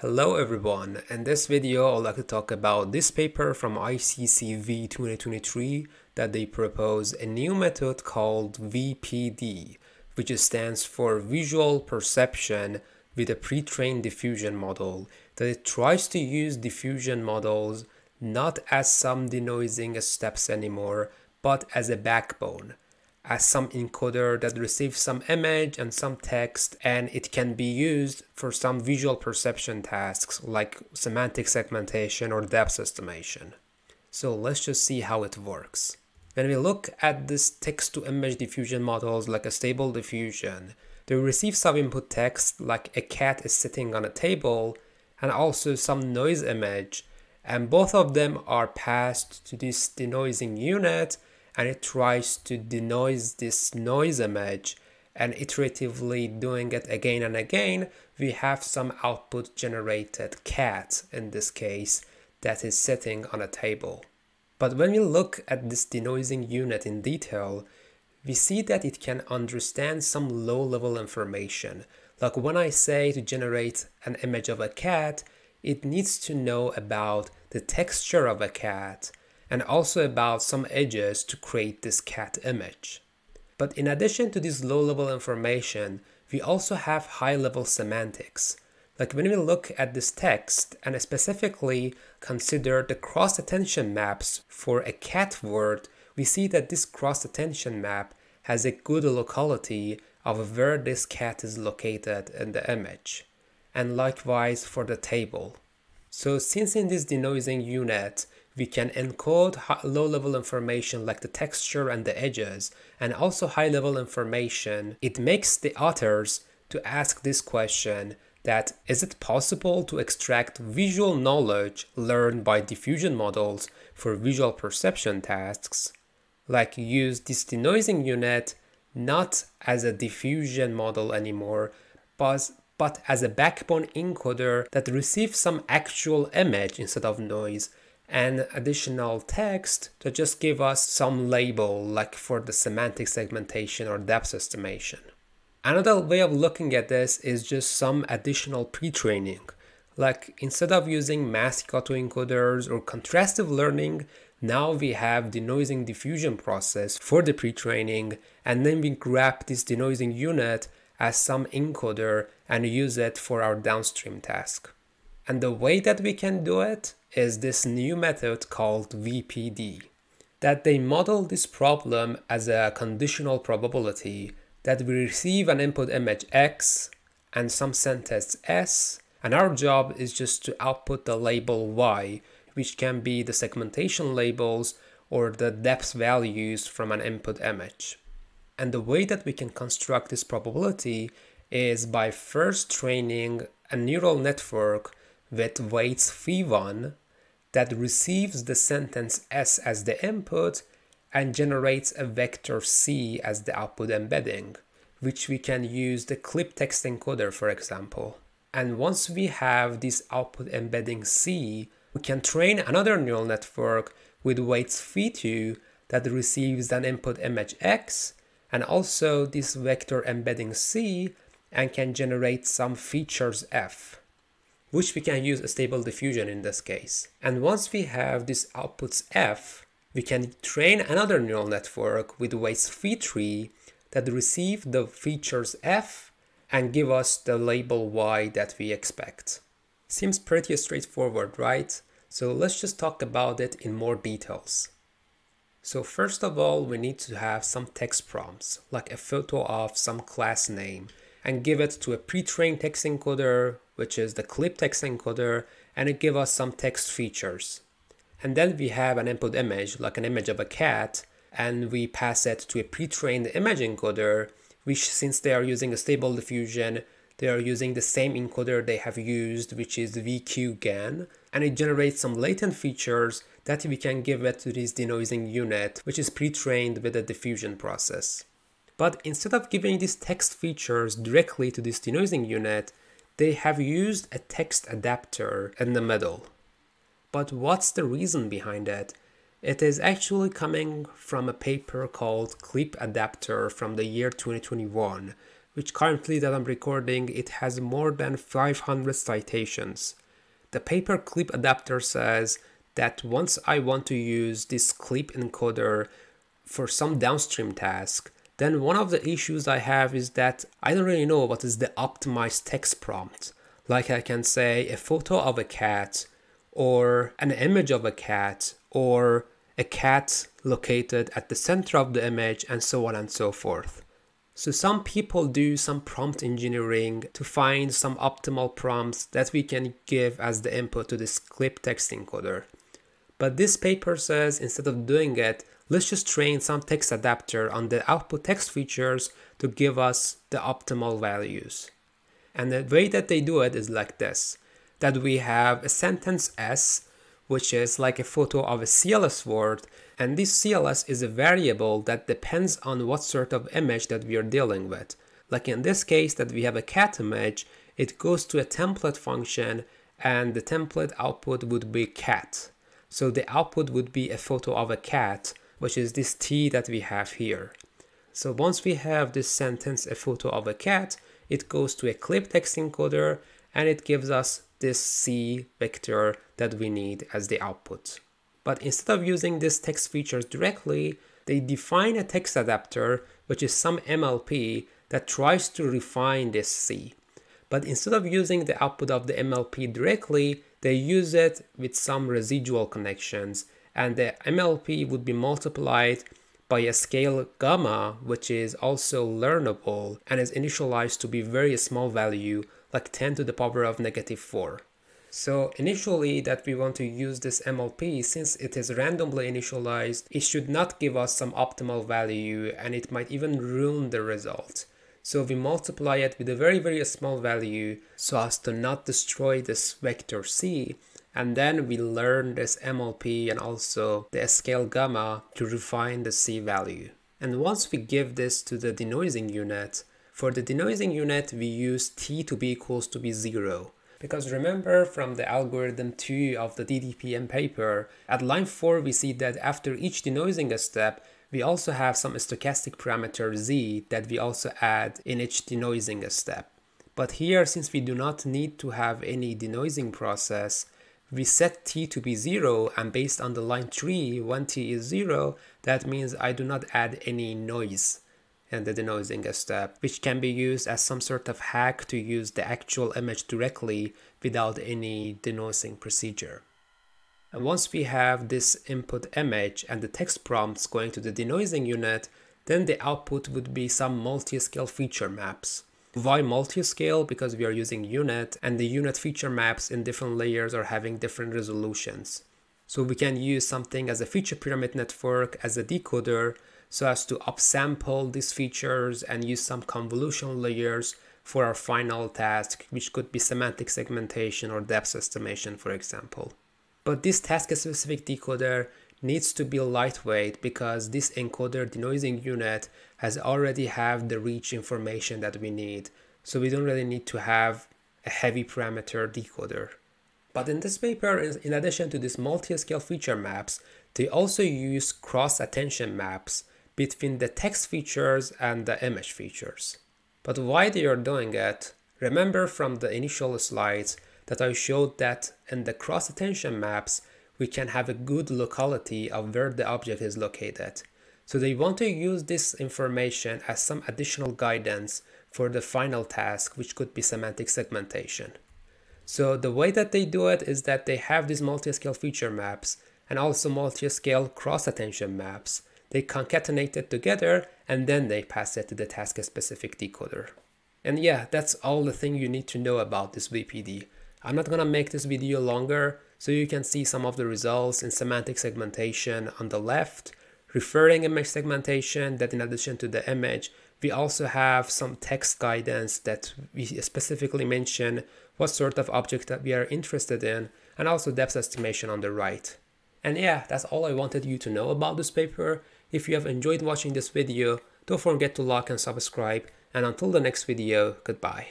Hello everyone, in this video I'd like to talk about this paper from ICCV2023 that they propose a new method called VPD, which stands for Visual Perception with a Pre-trained Diffusion Model, that it tries to use diffusion models not as some denoising steps anymore, but as a backbone, as some encoder that receives some image and some text, and it can be used for some visual perception tasks like semantic segmentation or depth estimation. So let's just see how it works. When we look at this text-to-image diffusion models like a stable diffusion, they receive some input text like a cat is sitting on a table and also some noise image, and both of them are passed to this denoising unit, and it tries to denoise this noise image, and iteratively doing it again and again, we have some output generated cat in this case that is sitting on a table. But when we look at this denoising unit in detail, we see that it can understand some low-level information. Like when I say to generate an image of a cat, it needs to know about the texture of a cat, and also about some edges to create this cat image. But in addition to this low-level information, we also have high-level semantics. Like when we look at this text and specifically consider the cross-attention maps for a cat word, we see that this cross-attention map has a good locality of where this cat is located in the image, and likewise for the table. So since in this denoising unit, we can encode low-level information like the texture and the edges, and also high-level information, it makes the authors to ask this question that is it possible to extract visual knowledge learned by diffusion models for visual perception tasks, like use this denoising unit not as a diffusion model anymore, but as a backbone encoder that receives some actual image instead of noise, and additional text to just give us some label like for the semantic segmentation or depth estimation. Another way of looking at this is just some additional pre-training. Like instead of using mask autoencoders or contrastive learning, now we have denoising diffusion process for the pre-training, and then we grab this denoising unit as some encoder and use it for our downstream task. And the way that we can do it is this new method called VPD, that they model this problem as a conditional probability that we receive an input image X and some sentence S, and our job is just to output the label Y, which can be the segmentation labels or the depth values from an input image. And the way that we can construct this probability is by first training a neural network with weights phi1 that receives the sentence S as the input and generates a vector C as the output embedding, which we can use the clip text encoder, for example. And once we have this output embedding C, we can train another neural network with weights phi2 that receives an input image X and also this vector embedding C and can generate some features F, which we can use a stable diffusion in this case. And once we have this outputs F, we can train another neural network with weights phi3 that receive the features F and give us the label Y that we expect. Seems pretty straightforward, right? So let's just talk about it in more details. So first of all, we need to have some text prompts, like a photo of some class name, and give it to a pre-trained text encoder, which is the clip text encoder, and it gives us some text features. And then we have an input image, like an image of a cat, and we pass it to a pre-trained image encoder, which, since they are using a stable diffusion, they are using the same encoder they have used, which is VQGAN, and it generates some latent features that we can give it to this denoising unit, which is pre-trained with the diffusion process. But instead of giving these text features directly to this denoising unit, they have used a text adapter in the middle. But what's the reason behind it? It is actually coming from a paper called Clip Adapter from the year 2021, which currently that I'm recording, it has more than 500 citations. The paper clip adapter says that once I want to use this clip encoder for some downstream task, then one of the issues I have is that I don't really know what is the optimized text prompt. Like I can say a photo of a cat, or an image of a cat, or a cat located at the center of the image, and so on and so forth. So some people do some prompt engineering to find some optimal prompts that we can give as the input to this clip text encoder. But this paper says instead of doing it, let's just train some text adapter on the output text features to give us the optimal values. And the way that they do it is like this, that we have a sentence S, which is like a photo of a CLS word, and this CLS is a variable that depends on what sort of image that we are dealing with. Like in this case that we have a cat image, it goes to a template function and the template output would be cat. So the output would be a photo of a cat, which is this T that we have here. So once we have this sentence, a photo of a cat, it goes to a clip text encoder and it gives us this C vector that we need as the output. But instead of using this text features directly, they define a text adapter, which is some MLP that tries to refine this C. But instead of using the output of the MLP directly, they use it with some residual connections, and the MLP would be multiplied by a scale gamma, which is also learnable and is initialized to be very small value, like 10 to the power of -4. So initially that we want to use this MLP, since it is randomly initialized, it should not give us some optimal value and it might even ruin the result. So we multiply it with a very small value so as to not destroy this vector C, and then we learn this MLP and also the scale gamma to refine the C value. And once we give this to the denoising unit, for the denoising unit we use T to be equals to be 0. Because remember from the algorithm 2 of the DDPM paper, at line 4 we see that after each denoising step, we also have some stochastic parameter Z that we also add in each denoising step. But here, since we do not need to have any denoising process, we set T to be 0, and based on the line 3, when T is 0, that means I do not add any noise in the denoising step, which can be used as some sort of hack to use the actual image directly without any denoising procedure. And once we have this input image and the text prompts going to the denoising unit, then the output would be some multi-scale feature maps. Why multi-scale? Because we are using unit, and the unit feature maps in different layers are having different resolutions. So we can use something as a feature pyramid network as a decoder so as to upsample these features and use some convolution layers for our final task, which could be semantic segmentation or depth estimation, for example. But this task-specific decoder needs to be lightweight because this encoder denoising unit has already have the reach information that we need. So we don't really need to have a heavy parameter decoder. But in this paper, in addition to these multi-scale feature maps, they also use cross-attention maps between the text features and the image features. But why they are doing it? Remember from the initial slides that I showed that in the cross-attention maps, we can have a good locality of where the object is located. So they want to use this information as some additional guidance for the final task, which could be semantic segmentation. So the way that they do it is that they have these multi-scale feature maps and also multi-scale cross-attention maps. They concatenate it together and then they pass it to the task-specific decoder. And yeah, that's all the thing you need to know about this VPD. I'm not gonna make this video longer, so you can see some of the results in semantic segmentation on the left, referring image segmentation, that in addition to the image, we also have some text guidance that we specifically mention what sort of object that we are interested in, and also depth estimation on the right. And yeah, that's all I wanted you to know about this paper. If you have enjoyed watching this video, don't forget to like and subscribe, and until the next video, goodbye.